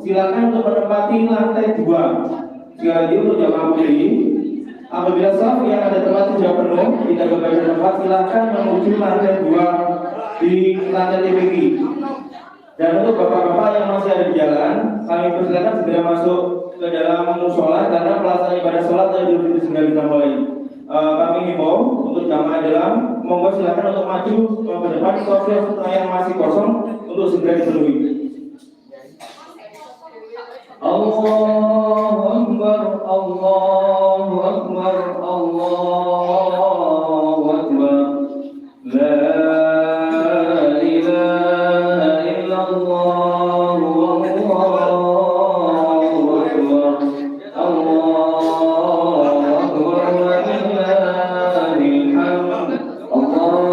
silakan untuk menempati lantai 2. Sekali lagi untuk jamaah putri, apabila saf yang ada tempat sudah penuh, tidak kebagian tempat, silakan menuju lantai 2 di lantai TPQ. Dan untuk bapak-bapak yang masih ada di jalan, kami persilakan segera masuk ke dalam musola karena pelaksanaan ibadah sholat Idul Fitri segera kita mulai. Kami himbau untuk jamaah dalam, monggo silakan untuk maju ke depan, sop-sop yang masih kosong untuk segera dipenuhi. Allahu Akbar, Allahu Akbar, Allahu Akbar. La ilaha illallah, Allahu Akbar, Allahu Akbar, walillahil hamd. Allahu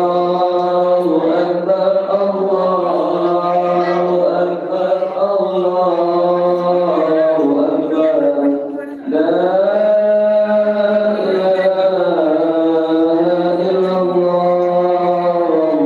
Akbar, Allahu Akbar, Allahu Akbar. La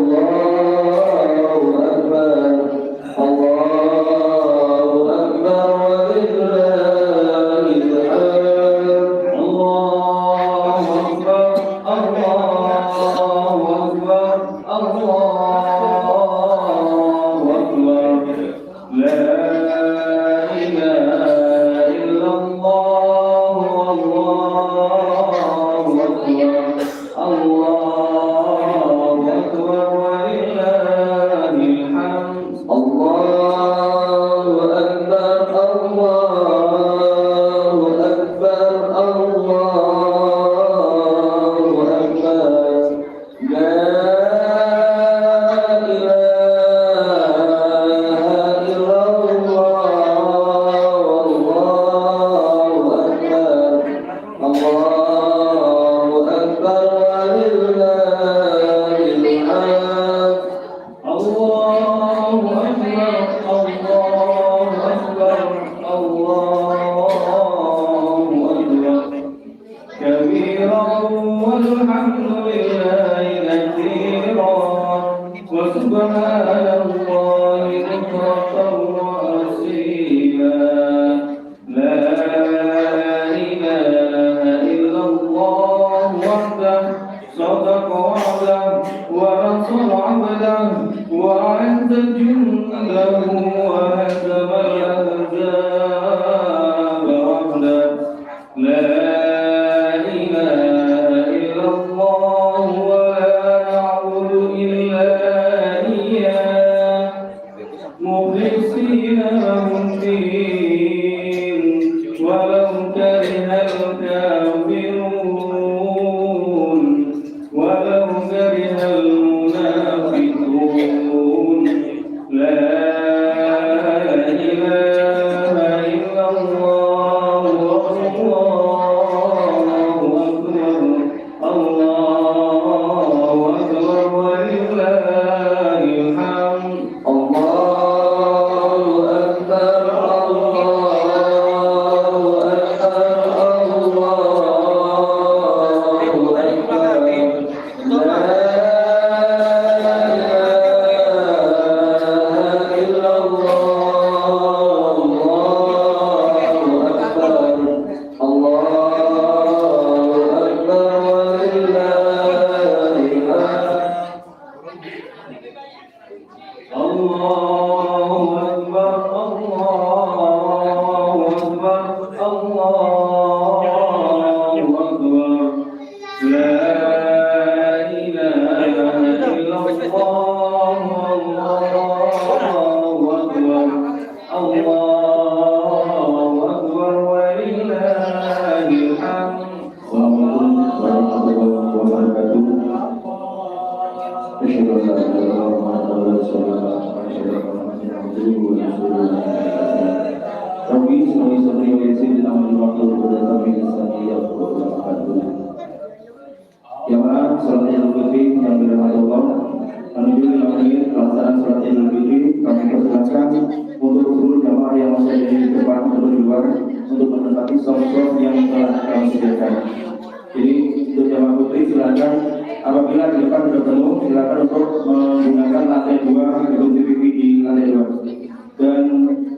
apabila di depan sudah penuh, silakan untuk menggunakan lantai 2 gedung TPQ di lantai 2. Dan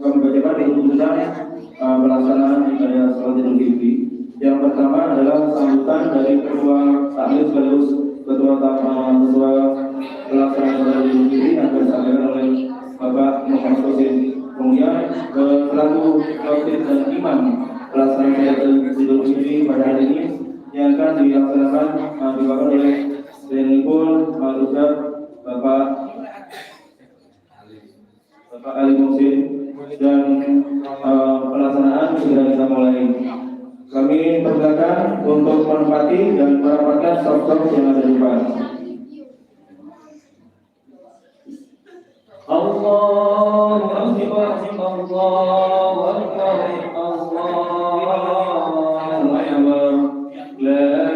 kami bacakan pelaksanaan ibadah salat Idul Fitri. Yang pertama adalah sambutan dari ketua takmir sekaligus ketua pelaksana ibadah Idul Fitri yang disampaikan oleh Bapak Muhammad Husin. Kemudian selaku khotib dan imam pelaksanaan ibadah Idul Fitri pada hari ini yang akan dilaksanakan diwakilkan oleh Denipun Ustaz Bapak Ali Muhsin, dan pelaksanaan sudah kita mulai. Kami persilakan untuk menempati dan merapatkan stop-stop yang ada di depan. Allahu Akbar, Allahu Akbar, Allahu Akbar. La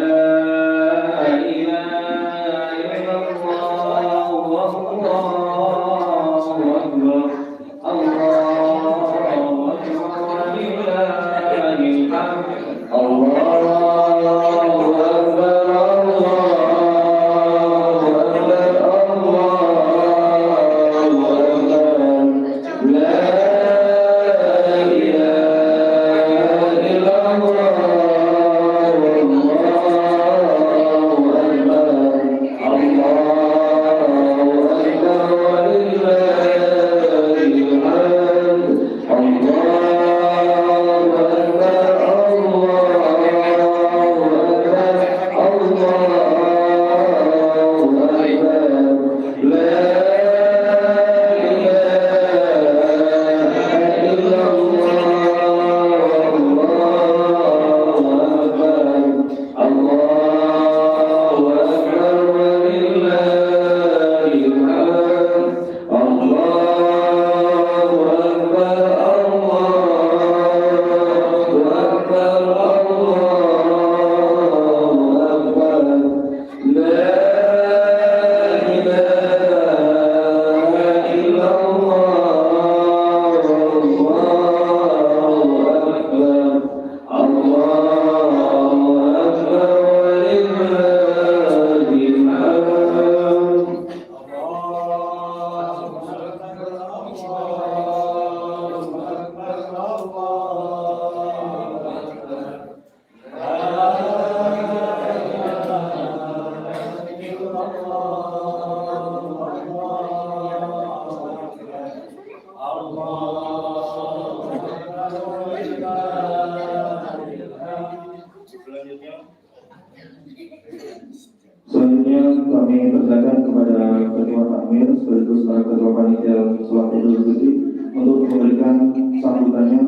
Selanjutnya kami persilakan kepada ketua takmir sekaligus ketua panitia salat Idul Fitri untuk memberikan sambutannya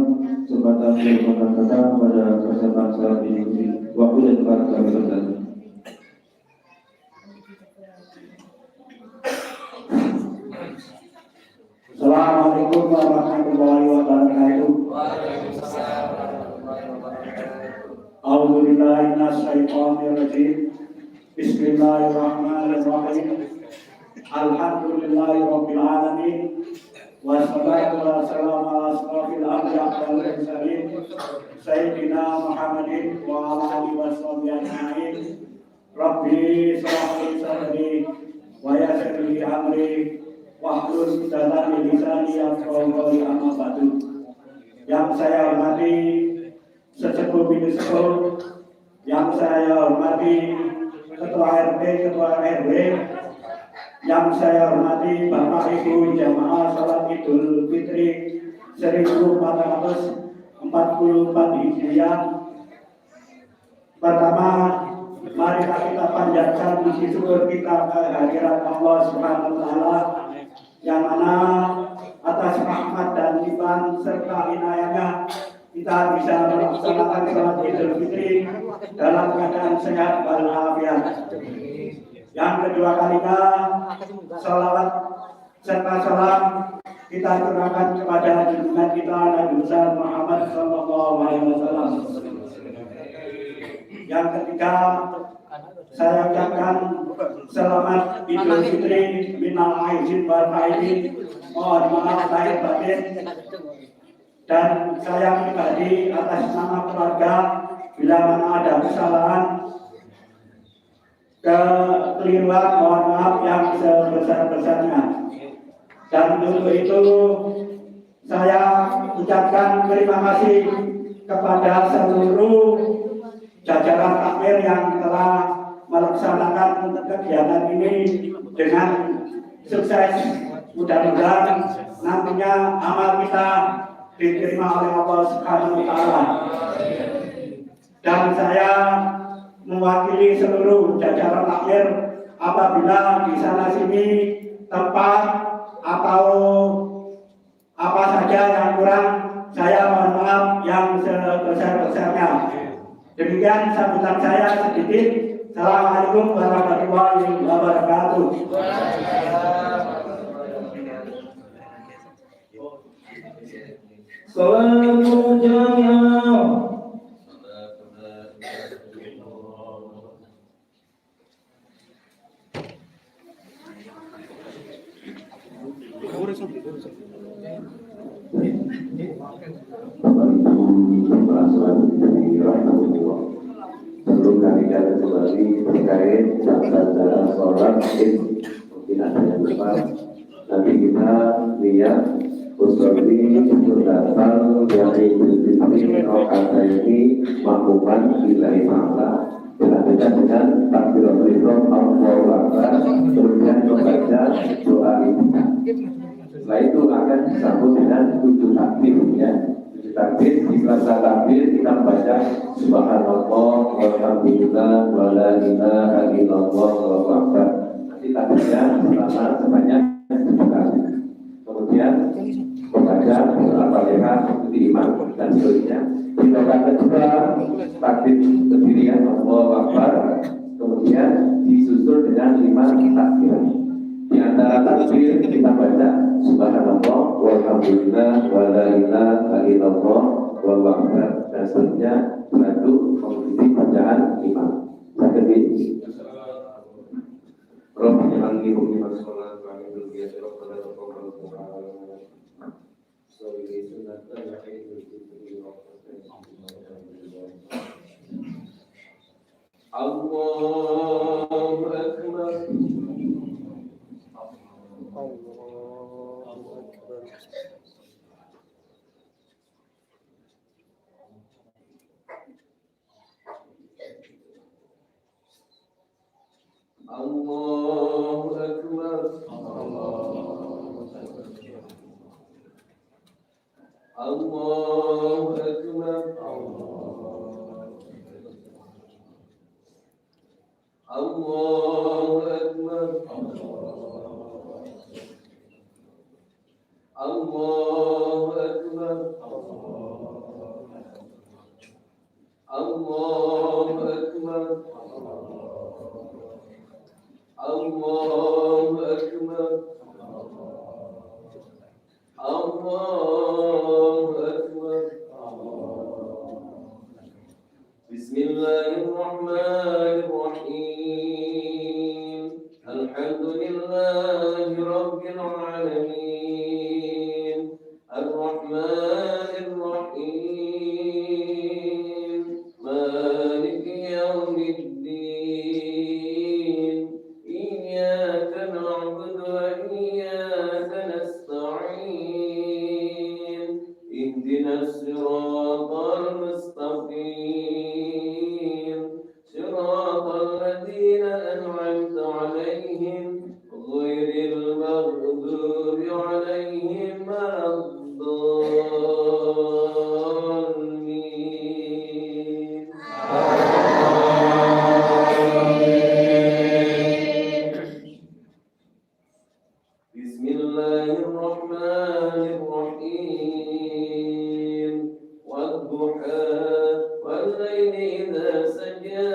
sebatas kata pada persiapan salat Idul Fitri. Waktu dan tempat kami persilakan. Assalamualaikum warahmatullahi wabarakatuh. A'udzubillahi minasyaitonirrajim. Bismillahirrahmanirrahim. Alhamdulillahirabbil alamin. Wassalatu wassalamu ala asrofil anbiya'i wal mursalin sayyidina Muhammadin wa ala alihi washabihi ajma'in. Rabbi shrah li sadri wa yassir li amri wahlul 'uqdatam min lisani yafqahu qawli, amma ba'du. Yang saya hormati sesepuh bini sepuh, yang saya hormati Ketua RT, Ketua RW, yang saya hormati Bapak Ibu jamaah salat Idul Fitri 1444 Hijriah. Pertama, mari kita panjatkan puji syukur kita kehadirat Allah Subhanahu wa taala, yang mana atas rahmat dan limpahan serta inayahnya kita bisa melaksanakan salat Idul Fitri dalam keadaan sehat walafiat. Yang kedua kalinya, salawat serta salam kita aturkan kepada junjungan kita Nabi besar Muhammad Sallallahu Alaihi Wasallam. Yang ketiga, saya ucapkan selamat Idul Fitri minal aidin wal faizin, mohon maaf lahir batin. Dan saya pribadi atas nama keluarga, bila mana ada kesalahan, kekeliruan, mohon maaf yang sebesar-besarnya. Dan untuk itu saya ucapkan terima kasih kepada seluruh jajaran takmir yang telah melaksanakan kegiatan ini dengan sukses. Mudah-mudahan nantinya amal kita diterima oleh Allah Subhanahu wa taala. Dan saya mewakili seluruh jajaran takmir, apabila di sana sini tempat atau apa saja yang kurang, saya mohon maaf yang sebesar-besarnya. Demikian sambutan saya sedikit. Assalamualaikum warahmatullahi wabarakatuh. Salam jami'ah. Perlu kami catat kembali terkait tata sholat id. Mungkin ada yang lupa. Nanti kita lihat usolli datang dari bismillah rokaat ini makmuman billahi ta'ala dilanjutkan dengan takbiratul ihram Allahu akbar, kemudian membaca doa intinya. Setelah itu akan disambut dengan 7 takbir, ya. 7 takbir. Di selasa takbir kita membaca subhanallah walhamdulillah wala ilaha illallah wallahu akbar. Nanti takbirnya selama sebanyak 7 kali. Kemudian membaca Al-Fatihah ikuti imam dan seterusnya. Di rakaat kedua takbir berdirian Allahu akbar, kemudian disusul dengan 5 takbir. Di antara takbir kita baca subhanallah walhamdulillah wala ilaha illallah wallahu akbar dan seterusnya, bantu mengikuti bacaan imam. Sakit Roh yang dihukum sholat kami berbiasa pada toko sebagai sunat dan Allahu Akbar. Allahu Akbar. Allahu Akbar. Allahu Akbar. Allahu Akbar. Allahu Akbar. Allahu Akbar. Allahu Akbar. Bismillahirrahmanirrahim. Alhamdulillahi Rabbil Alamin. Ar-Rahmanir Rahim. Maliki Yawmiddin. Iyyaka na'budu wa iyyaka nasta'in. Ihdinas siratal mustaqim. Siratal ladzina an'amta 'alaihim ghairil maghdubi 'alaihim waladdallin. Bismillahirrahmanirrahim. Wadduha wal-laili idza saja.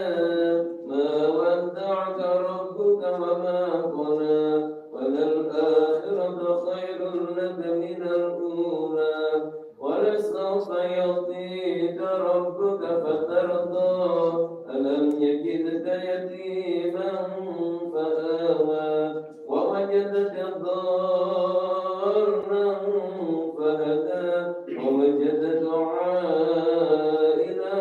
Ma wadda'aka rabbuka wa ma qala. Walal-akhiratu khairun laka minal ula. Walasawfa yu'tika rabbuka fatarda. Alam yajidka yatiman fa'awa. ووجدك ضالا فهدى ووجدك عائلا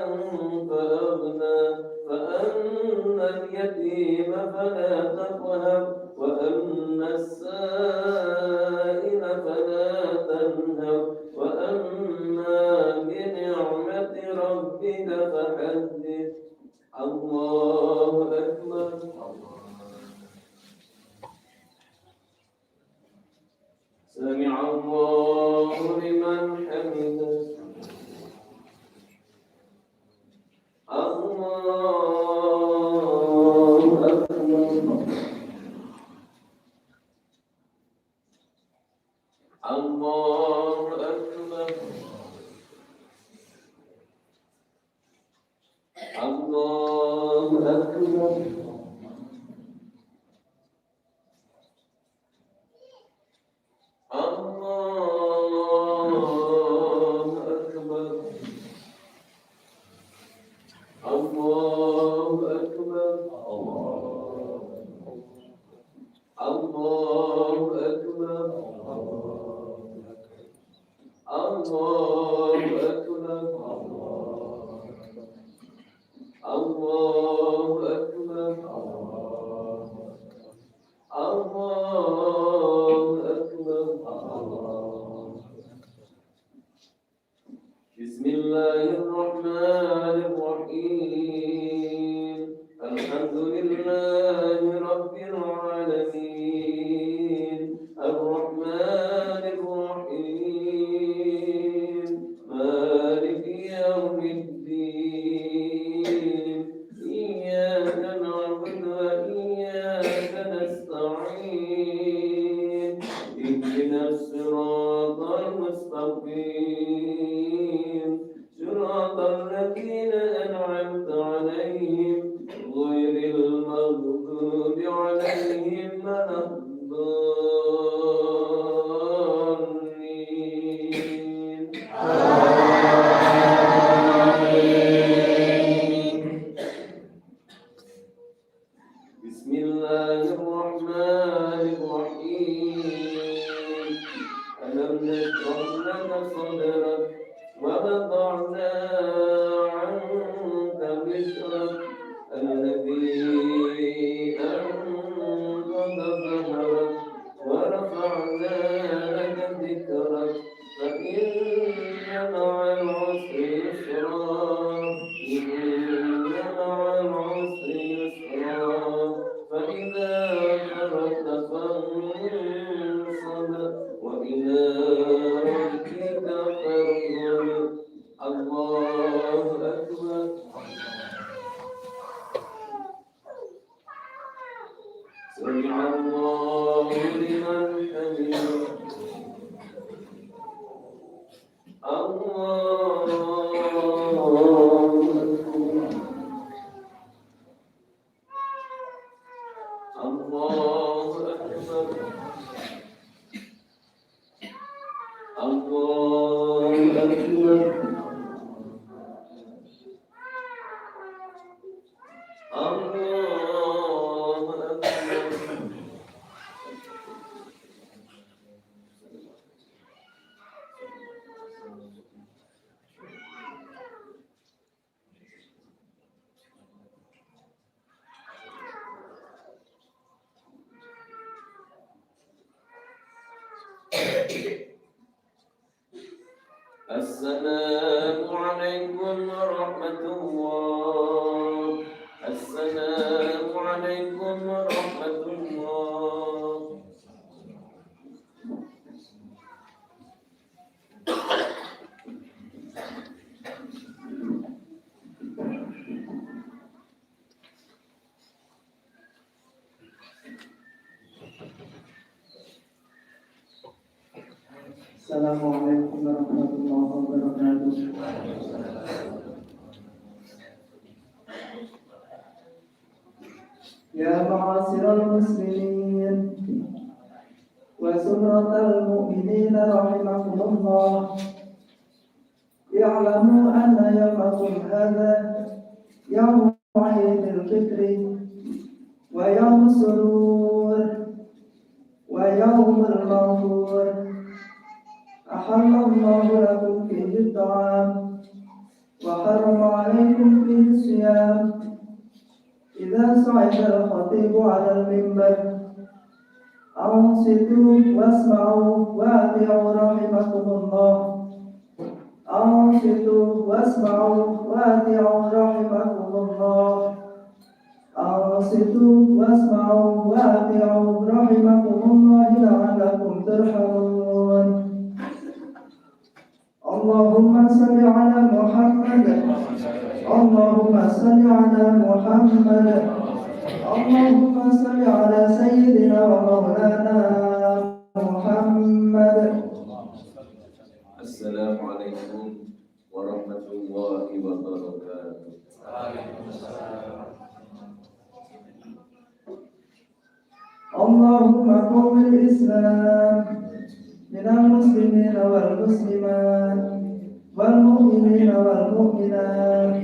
فأغنى فأما اليتيم فلا تقهر وأما السائل فلا تنهر وأما بنعمة السلام عليكم ورحمة الله. السلام عليكم ورحمة الله. Assalamualaikum warahmatullahi wabarakatuh. Ya ma'asyiral muslimin wa sunnatal mu'minin rahimakumullah. Ya'lamu anna yawmakum hadha yawm Eidul Fitri wa yawm surur wa yawmul maghfur. أحل الله لكم فيه الطعام وحرم عليكم فيه الصيام. إذا صعد الخطيب على المنبر أنصتوا واسمعوا وأطيعوا رحمكم الله. أنصتوا واسمعوا وأطيعوا رحمكم الله. أنصتوا واسمعوا وأطيعوا رحمكم الله لعلكم ترحمون. اللهم صل على محمد. اللهم صل على محمد. اللهم صل على سيدنا ومولانا محمد. السلام عليكم ورحمة الله وبركاته. اللهم قو الإسلام من المسلمين والمسلمات والمؤمنين والمؤمنات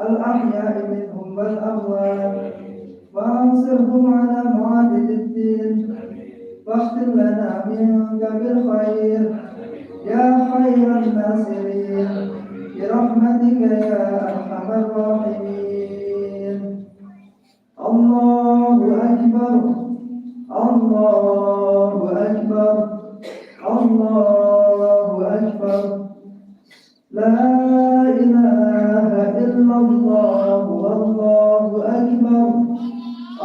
الأحياء منهم والأموات وأنصرهم على معادل الدين واختم لنا منك بالخير يا خير الناصرين برحمتك يا أرحم الراحمين. الله أكبر الله أكبر الله أكبر لا إله إلا الله والله أكبر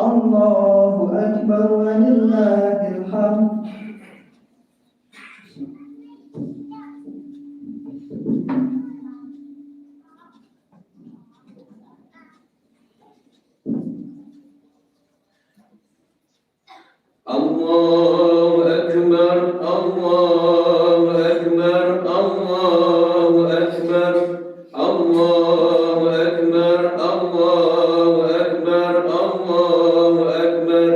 الله أكبر ولله الحمد. الله أكبر الله أكبر الله أكبر الله أكبر الله أكبر الله أكبر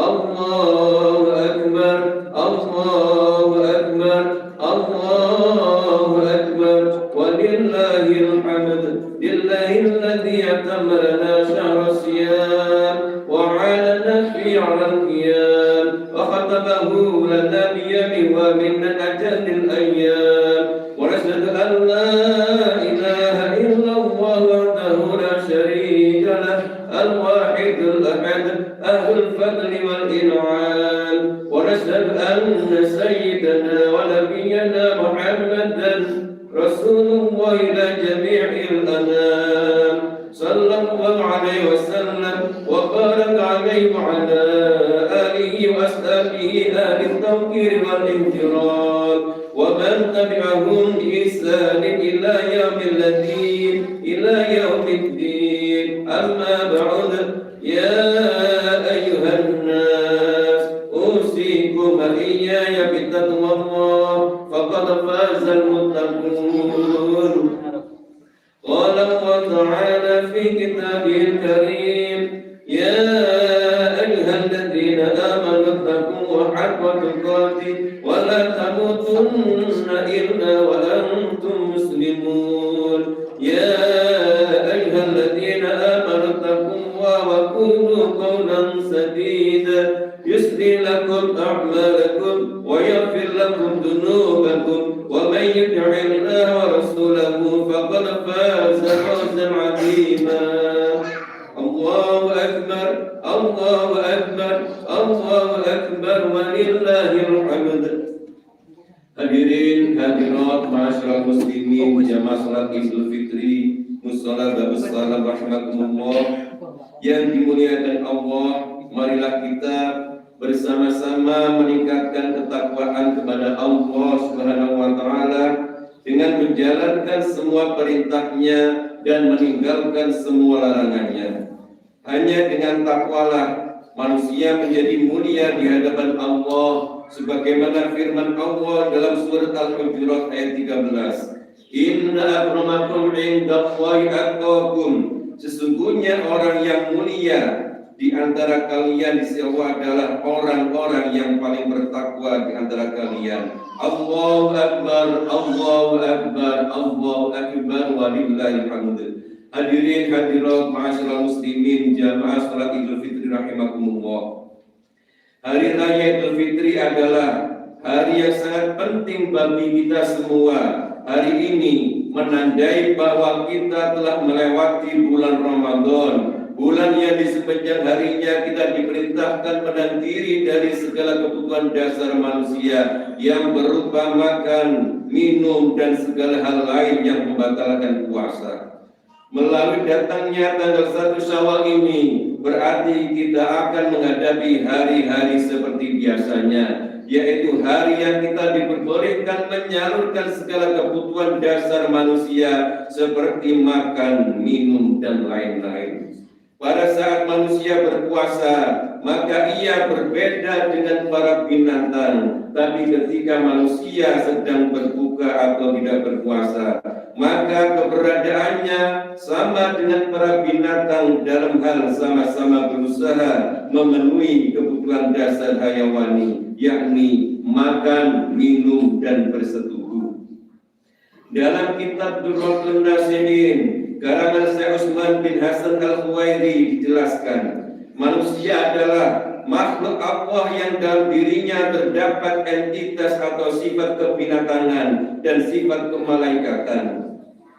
الله أكبر الله أكبر الله أكبر ولله الحمد. لله الذي أتم لنا شهر الصيام وعاننا في على القيام وختمه لنا بيمه ومن أجل الأيام ونشهد أن لا إله إلا الله وحده لا شريك له الواحد الأحد أهل الفضل والإنعام ونشهد أن سيدنا ونبينا محمدا رسول الله إلى جميع الأنام صلى الله عليه وسلم وبارك عليه وعلى آله وأصحابه أهل التوقير والانفراد ومن تبعهم بإحسان إلى يوم الدين إلى يوم الدين. أما بعد يا أيها الناس أوصيكم وإياي بتقوى الله فقد فاز المتقون. قال الله تعالى في كتابه الكريم يا أيها الذين آمنوا اتقوا حق تقاته ولا تموتن إلا وأنتم مسلمون. يا أيها الذين آمنوا اتقوا الله وقولوا قولا سديدا يصلح لكم أعمالكم ويغفر لكم ذنوبكم ومن يطع الله ورسوله فقد فاز فوزا عظيما. الله أكبر الله أكبر الله أكبر ولله الحمد. Hadirin hadirat masyarakat muslimin jamaah salat Idul Fitri musalla babussalam rahimakumullah yang dimuliakan Allah, marilah kita bersama-sama meningkatkan ketakwaan kepada Allah Subhanahu wa taala dengan menjalankan semua perintahnya dan meninggalkan semua larangannya. Hanya dengan takwalah manusia menjadi mulia di hadapan Allah sebagaimana firman Allah dalam surat Al-Hujurat ayat 13. Inna akramakum indallahi atqakum. Sesungguhnya orang yang mulia di antara kalian di sisi Allah adalah orang-orang yang paling bertakwa di antara kalian. Allahu Akbar, Allahu Akbar, Allahu Akbar walillahil hamd. Hadirin hadirat ma'asyiral muslimin jamaah salat Idul Fitri rahimakumullah. Hari Raya Idul Fitri adalah hari yang sangat penting bagi kita semua. Hari ini menandai bahwa kita telah melewati bulan Ramadan, bulan yang di sepanjang harinya kita diperintahkan menahan diri dari segala kebutuhan dasar manusia yang berupa makan, minum, dan segala hal lain yang membatalkan puasa. Melalui datangnya tanggal 1 Syawal ini berarti kita akan menghadapi hari-hari seperti biasanya, yaitu hari yang kita diperbolehkan menyalurkan segala kebutuhan dasar manusia seperti makan, minum, dan lain-lain. Pada saat manusia berpuasa, maka ia berbeda dengan para binatang. Tapi ketika manusia sedang berbuka atau tidak berpuasa, maka keberadaannya sama dengan para binatang dalam hal sama-sama berusaha memenuhi kebutuhan dasar hayawani, yakni makan, minum, dan bersetubuh. Dalam kitab Durratul Nasihin karangan Syekh Utsman bin Hasan Al-Khuwairi dijelaskan, manusia adalah makhluk Allah yang dalam dirinya terdapat entitas atau sifat kebinatangan dan sifat kemalaikatan.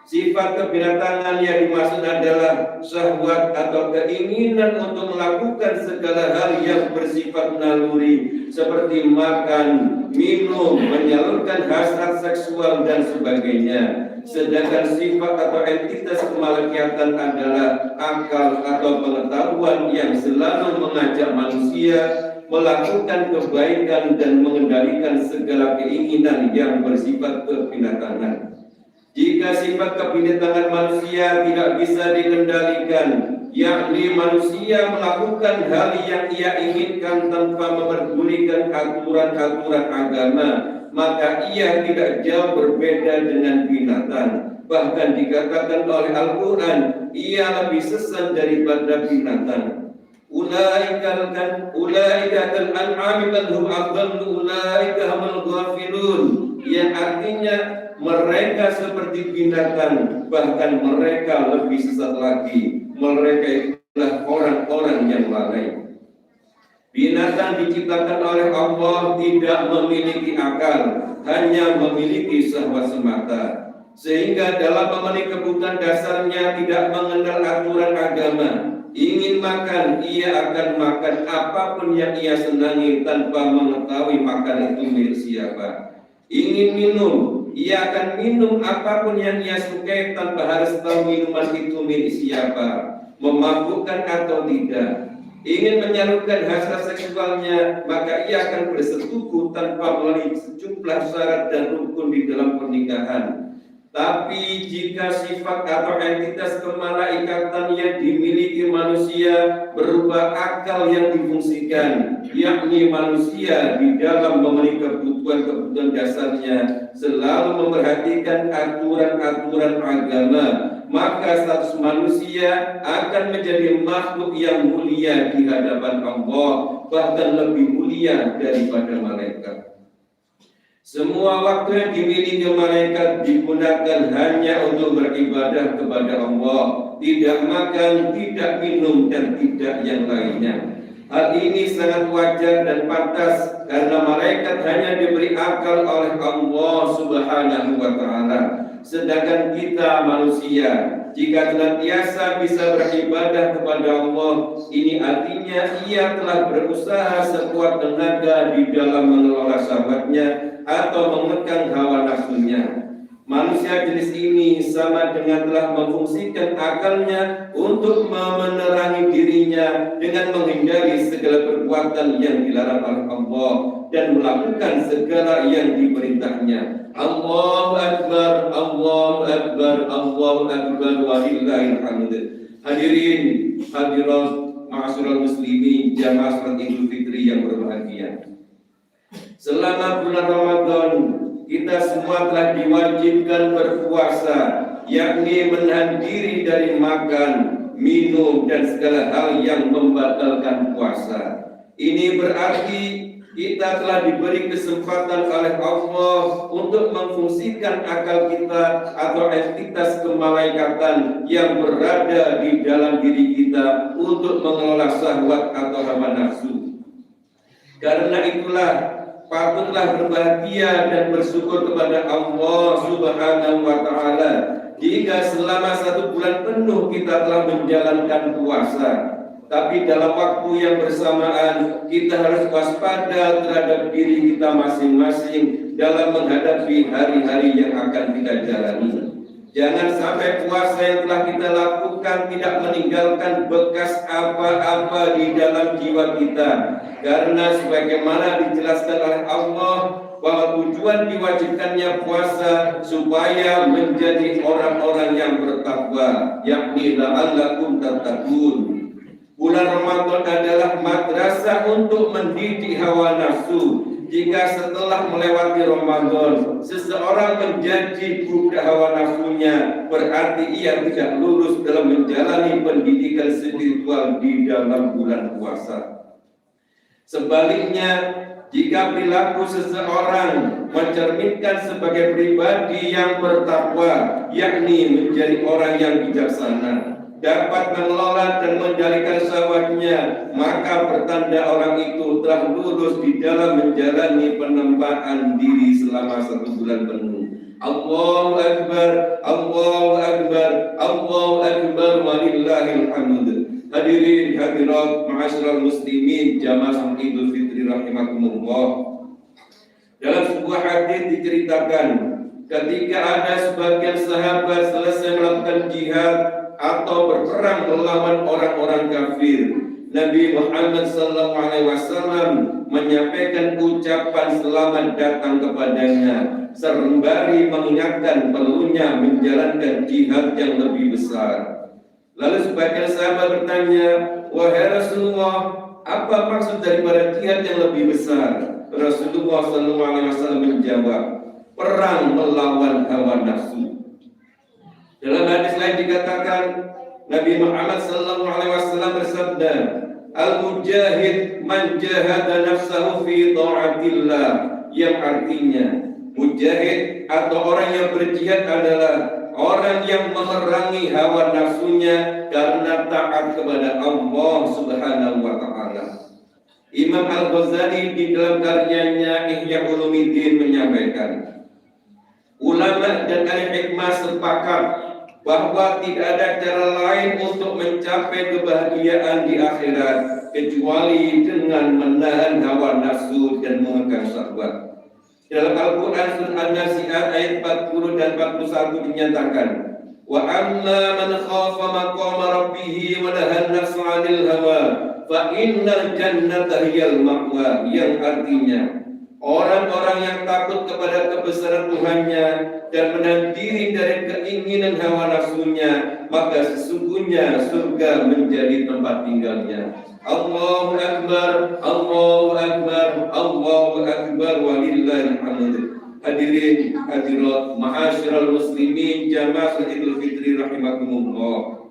Sifat kebinatangan yang dimaksud adalah syahwat atau keinginan untuk melakukan segala hal yang bersifat naluri seperti makan, minum, menyalurkan hasrat seksual dan sebagainya. Sedangkan sifat atau entitas kemalaikatan adalah akal atau pengetahuan yang selalu mengajak manusia melakukan kebaikan dan mengendalikan segala keinginan yang bersifat kebinatangan. Jika sifat kebinatangan manusia tidak bisa dikendalikan, yakni manusia melakukan hal yang ia inginkan tanpa memperdulikan aturan-aturan agama, maka ia tidak jauh berbeda dengan binatang. Bahkan dikatakan oleh Al-Quran, ia lebih sesat daripada binatang. Ulaika kal an'ami bal hum adallu ulaika humul ghafilun, yang artinya mereka seperti binatang, bahkan mereka lebih sesat lagi. Mereka itulah orang-orang yang lalai. Binatang diciptakan oleh Allah tidak memiliki akal, hanya memiliki syahwat semata, sehingga dalam memenuhi kebutuhan dasarnya tidak mengenal aturan agama. Ingin makan, ia akan makan apapun yang ia senangi tanpa mengetahui makan itu milik siapa. Ingin minum, ia akan minum apapun yang ia sukai tanpa harus tahu minuman itu milik siapa, memabukkan atau tidak. Ingin menyalurkan hasrat seksualnya, maka ia akan bersetubuh tanpa melalui sejumlah syarat dan rukun di dalam pernikahan. Tapi jika sifat atau entitas kemalaikatan yang dimiliki manusia berupa akal yang difungsikan, yakni manusia di dalam memenuhi kebutuhan dasarnya selalu memperhatikan aturan-aturan agama, maka status manusia akan menjadi makhluk yang mulia di hadapan Allah, bahkan lebih mulia daripada malaikat. Semua waktu yang dimiliki malaikat digunakan hanya untuk beribadah kepada Allah, tidak makan, tidak minum, dan tidak yang lainnya. Hal ini sangat wajar dan pantas karena malaikat hanya diberi akal oleh Allah Subhanahu wa Ta'ala. Sedangkan kita manusia, jika senantiasa bisa beribadah kepada Allah, ini artinya ia telah berusaha sekuat tenaga di dalam mengelola sahabatnya atau mengekang hawa nafsunya. Manusia jenis ini sama dengan telah memfungsikan akalnya untuk menerangi dirinya dengan menghindari segala perbuatan yang dilarang oleh Allah dan melakukan segala yang diperintahnya. Allahu Akbar, Allahu Akbar, Allahu Akbar, walillahil hamd. Hadirin, hadirat, ma'asyiral muslimin, jamaah salat Idul Fitri yang berbahagia. Selama bulan Ramadan, kita semua telah diwajibkan berpuasa, yakni menahan diri dari makan, minum, dan segala hal yang membatalkan puasa. Ini berarti kita telah diberi kesempatan oleh Allah untuk memfungsikan akal kita atau entitas kemalaikatan yang berada di dalam diri kita untuk mengelola syahwat atau hawa nafsu. Karena itulah patutlah berbahagia dan bersyukur kepada Allah Subhanahu wa Ta'ala jika selama 1 bulan penuh kita telah menjalankan puasa. Tapi dalam waktu yang bersamaan kita harus waspada terhadap diri kita masing-masing dalam menghadapi hari-hari yang akan kita jalani. Jangan sampai puasa yang telah kita lakukan tidak meninggalkan bekas apa-apa di dalam jiwa kita. Karena sebagaimana dijelaskan oleh Allah bahwa tujuan diwajibkannya puasa supaya menjadi orang-orang yang bertakwa, yakni la'allakum tattaqun. Bulan Ramadan adalah madrasah untuk mendidik hawa nafsu jika setelah melewati Ramadan seseorang menjadi budak hawa nafsunya, berarti ia tidak lurus dalam menjalani pendidikan spiritual di dalam bulan puasa. Sebaliknya, jika perilaku seseorang mencerminkan sebagai pribadi yang bertakwa, yakni menjadi orang yang bijaksana, dapat mengelola dan mengendalikan syahwatnya, maka pertanda orang itu telah lurus di dalam menjalani penempaan diri selama 1 bulan penuh. Allahu Akbar, Allahu Akbar, Allahu Akbar, walillahil hamd. Hadirin hadirat ma'asyiral muslimin jamaah Idul Fitri rahimakumullah. Dalam sebuah hadis diceritakan ketika ada sebagian sahabat selesai melakukan jihad atau berperang melawan orang-orang kafir, Nabi Muhammad SAW menyampaikan ucapan selamat datang kepadanya, sembari mengingatkan perlunya menjalankan jihad yang lebih besar. Lalu sebagian sahabat bertanya, wahai Rasulullah, apa maksud daripada jihad yang lebih besar? Rasulullah SAW menjawab, perang melawan hawa nafsu. Dalam hadis lain dikatakan, Nabi Muhammad SAW bersabda, al-mujahid man jahada nafsahu fi ta'atillah, yang artinya mujahid atau orang yang berjihad adalah orang yang memerangi hawa nafsunya karena taat kepada Allah Subhanahu wa taala. Imam Al-Ghazali di dalam karyanya Ihya Ulumuddin menyampaikan, ulama dan ahli hikmah sepakat bahwa tidak ada cara lain untuk mencapai kebahagiaan di akhirat kecuali dengan menahan hawa nafsu dan mengekang syahwat. Dalam Al-Quran Surah An-Nazi'at ayat 40 dan 41 dinyatakan, wa amma man khafa maqama rabbih wa nahan nafsa 'anil hawa fa innal jannata hiyal ma'wa, yang artinya orang-orang yang takut kepada kebesaran Tuhannya dan menahan diri dari keinginan hawa nafsunya, maka sesungguhnya surga menjadi tempat tinggalnya. Allahu Akbar, Allahu Akbar, Allahu Akbar, walillahil hamd. Hadirin hadirat ma'asyiral muslimin jamaah Idul Fitri rahimakumullah.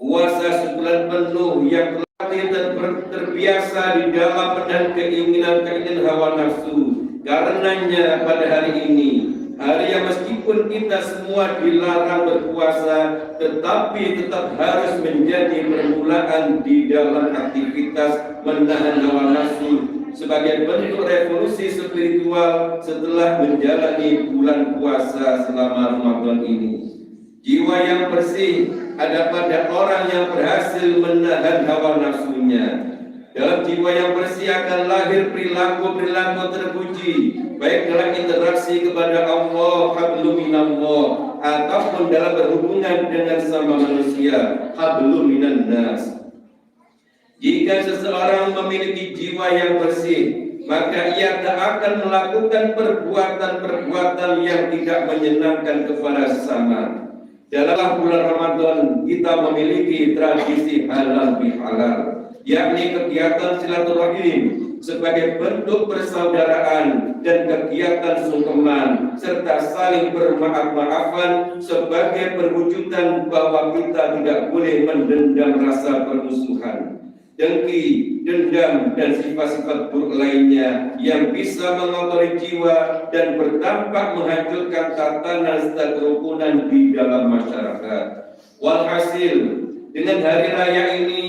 Puasa sebulan penuh yang terlatih dan terbiasa di dalam menahan keinginan hawa nafsu. Karenanya pada hari ini, hari yang meskipun kita semua dilarang berpuasa, tetapi tetap harus menjadi permulaan di dalam aktivitas menahan hawa nafsu sebagai bentuk revolusi spiritual setelah menjalani bulan puasa selama Ramadan ini. Jiwa yang bersih ada pada orang yang berhasil menahan hawa nafsunya. Dalam jiwa yang bersih akan lahir perilaku-perilaku terpuji, baik dalam interaksi kepada Allah, hablum minallah, ataupun dalam berhubungan dengan sama manusia, hablum minan nas. Jika seseorang memiliki jiwa yang bersih, maka ia tak akan melakukan perbuatan-perbuatan yang tidak menyenangkan kepada sesama. Dalam bulan Ramadan kita memiliki tradisi halal bihalal, yakni kegiatan silaturahim sebagai bentuk persaudaraan dan kegiatan sungkeman serta saling bermaaf-maafan sebagai perwujudan bahwa kita tidak boleh mendendam rasa permusuhan, dengki, dendam, dan sifat-sifat buruk lainnya yang bisa mengotori jiwa dan berdampak menghancurkan tatanan serta kerukunan di dalam masyarakat. Walhasil, dengan hari raya ini,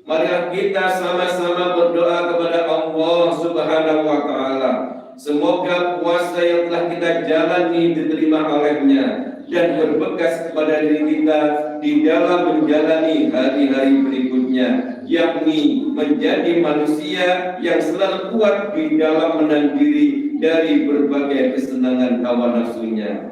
marilah kita sama-sama berdoa kepada Allah Subhanahu wa taala. Semoga puasa yang telah kita jalani diterima olehnya dan berbekas kepada diri kita di dalam menjalani hari-hari berikutnya, yakni menjadi manusia yang selalu kuat di dalam menahan diri dari berbagai kesenangan hawa nafsunya.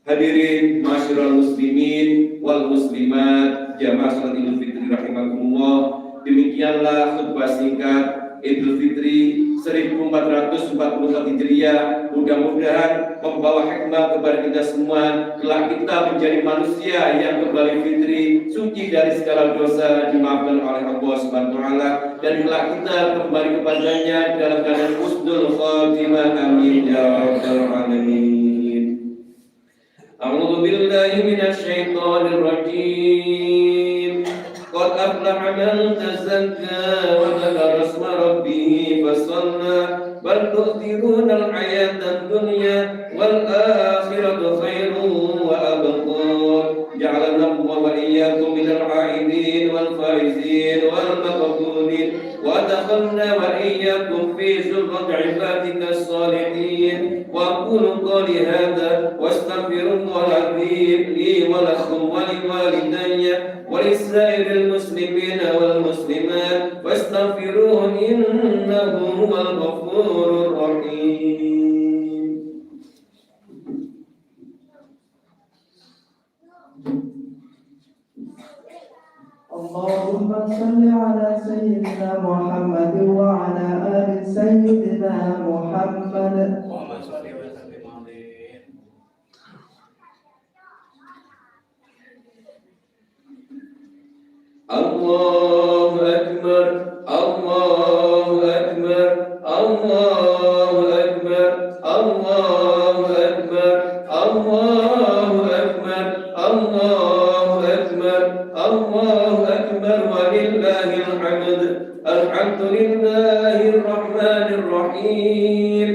Hadirin ma'asyiral muslimin wal muslimat jamaah salat Idul Fitri rahimakumullah. Demikianlah khutbah singkat Idul Fitri 1444 Hijriah mudah-mudahan membawa hikmah kepada kita semua, kelak kita menjadi manusia yang kembali fitri, suci dari segala dosa, dimaafkan oleh Allah Subhanahu wa taala, dan kelak kita kembali kepadanya dalam keadaan husnul khatimah. Amin ya rabbal alamin. A'udzu billahi minasy syaithanir rajim. Qad aflaha man tazakka wa dzakara isma rabbih fasalla bal tu'thiruna al-hayata ad-dunya wal akhiratu khairun wa abqa. Ja'alana Allah wa iyyakum minal 'aidin wal faizin wal maqbulin wa dakhalna wa iyyakum fi zumrati 'ibadika as-salihin. Wa aqulu qawli hadha wastaghfirullahal 'azim li wa lakum wa liwalidayya ولسائر المسلمين والمسلمات فاستغفروه إنه هو الغفور الرحيم. اللهم صل على سيدنا محمد وعلى آل سيدنا محمد. Allahu Akbar, Allahu Akbar, Allahu Akbar, Allahu Akbar, Allahu Akbar, Allahu Akbar, Allahu Akbar, walillahil hamd. Alhamdulillahir rahmanir rahim.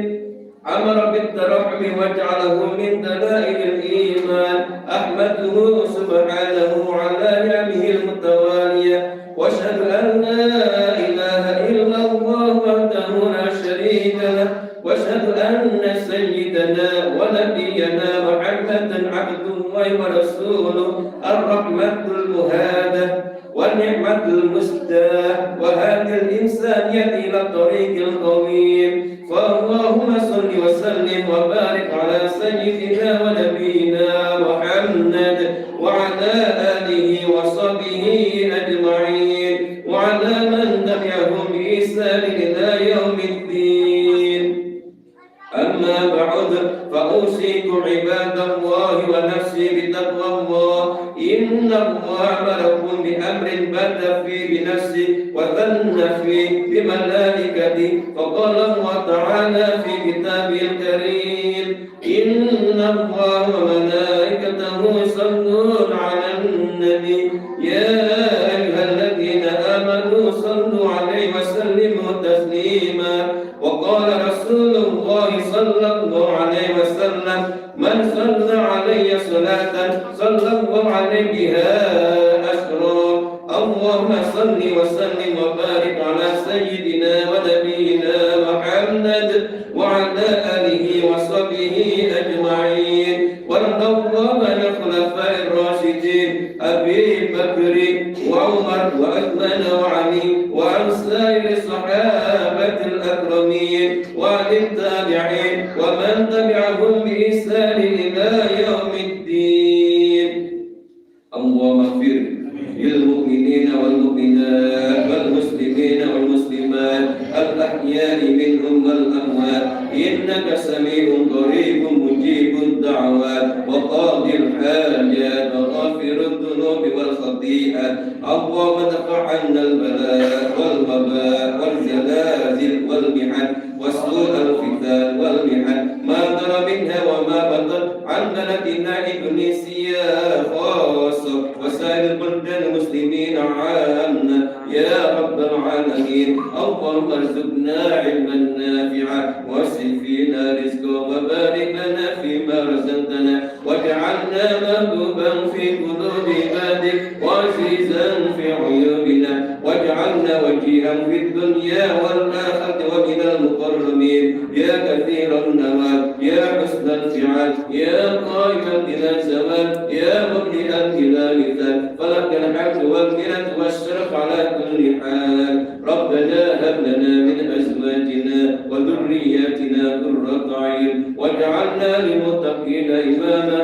Amara bit-tarahhum waj'alahu min dalailil iman. Ahmaduhu subhanahu ala ni'amihi al-mutawaliyah wa asyhadu an la ilaha illallah wahdahu la syarika lah wa asyhadu anna sayyidana wa nabiyyana Muhammadan 'abdullahi wa rasuluh ar-rahmatul muhadah wa ni'matul mustah wa hadil insaniyati ila tariqil qawim. Allahumma salli wa sallim wa barik ala sayyidina wa nabiyyina Muhammad wa ala alihi wa sahbihi ajma'in wa ala man tabi'ahum bi ihsan ila yaumiddin. Amma ba'd, fa usikum ibadallahi wa nafsi bi taqwallah. Inna Allah amarakum bi amrin bada fi bi nafsi wa dhanna fi bi malaikati. Faqala Allah ta'ala fi kitabil karim, inna Allah wa malaikatahu yusalluna 'alan nabi ya ayyuhalladzina amanu sallu 'alaihi wa sallimu taslima. Wa qala Rasulullah sallallahu alaihi wasallam, man shalla 'alayya salatan sallallahu alaihi biha ashra. Allahumma salli wa sallim wa barik ala sayyidina wa nabiyyina Muhammad wa ala alihi wa sahbihi ajma'in. Warḍallahu 'anil khulafa'ir rasyidin Abi Bakr wa Umar wa Uthman wa Ali wa an sa'iri sahabatil akramin wa lit-tabi'in wa man tabi'ahum bi ihsan ila yaumiddin. Allahumma ighfir lil mu'minina wal mu'minat wal muslimina wal muslimat al ahya'i minhum wal amwat innaka sami'un qaribun mujibud da'wat wa qadil hajat wa ghafirud dhunubi wal khati'at. Allahumma dafa' 'anna al bala' wal waba' wal zalazil wal mihan وسوء الفتن والمحن ما ظهر منها وما بطن عن بلدنا إندونيسيا خاصة وسائر البلدان المسلمين عامة يا رب العالمين. اللهم ارزقنا علما نافعا واسع فينا رزقا وبارك لنا فيما رزقتنا واجعلنا محبوبا في قلوب عبادك وعزيزا في عيوبنا واجعلنا وجيها في الدنيا والآخرة ومن المقربين يا كثير النوال يا حسن الفعال يا قائما إلى الزمان يا مبدئا إلى مثال فلك الحمد والمنة والشرف على كل حال. ربنا هب لنا من أزواجنا وذرياتنا قرة أعين واجعلنا للمتقين إماما.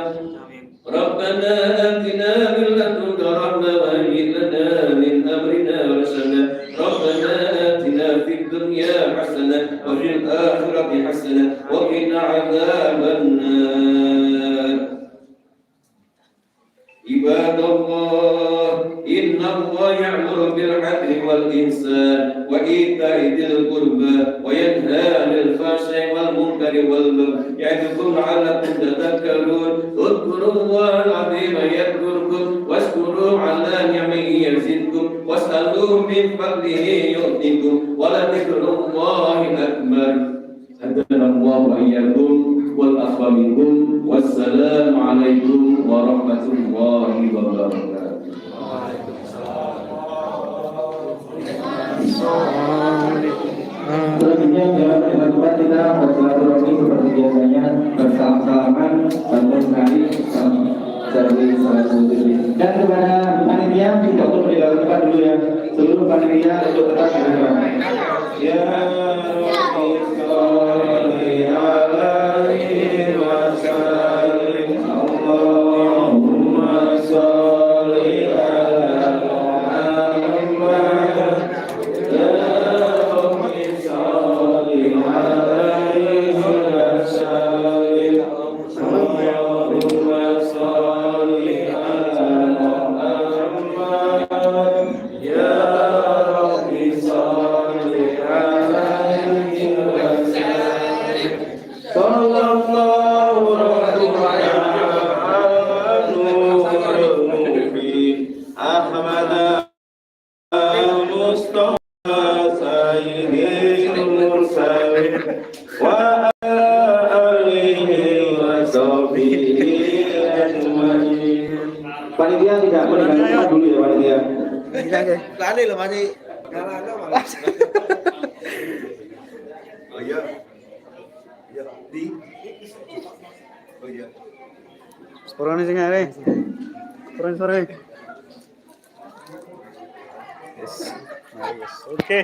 ربنا آتنا من لدنك رحمة وهيئ لنا من أمرنا رشدا. ربنا آتنا في الدنيا Ibadallah, innallaha ya'muru bil 'adli wal ihsan wa ita'i dzil qurba wa yanha 'anil fahsya'i wal munkari wal baghi ya'idukum la'allakum tadhakkarun. Udhkurullahal 'azima yadhkurkum washkuru 'ala ni'amihi yazidkum was'aluhu min fadlihi yu'tikum wa la dzikrullahi akbar. Hadanallahu wa iyyakum wal afwa minkum. Wassalamu alaikum warahmatullahi wabarakatuh. Selanjutnya dalam tempat kita bersilaturahmi seperti biasanya bersalam-salaman bantu sekali dari salah satu dan kepada panitia kita untuk di dalam tempat dulu ya, seluruh panitia untuk tetap di dalam. Ya Rabbi sholli alaihi wasallim Allahumma sholli ala Muhammad. Ya Rabbi sholli alaihi wasallim Allahumma sholli ala Muhammad. Ya Rabbi sholli alaihi wasallim sallallahu alaihi Ahmad Mustafa Sayyidil Mursalin wa alihi wa sahbihi ajma'in. Panitia tidak meninggalkan dulu ya panitia. Lali loh masih ngalah malah. Oh iya. Ya, di. Oh iya. Sporone sing are. Sore. Yes. Oke.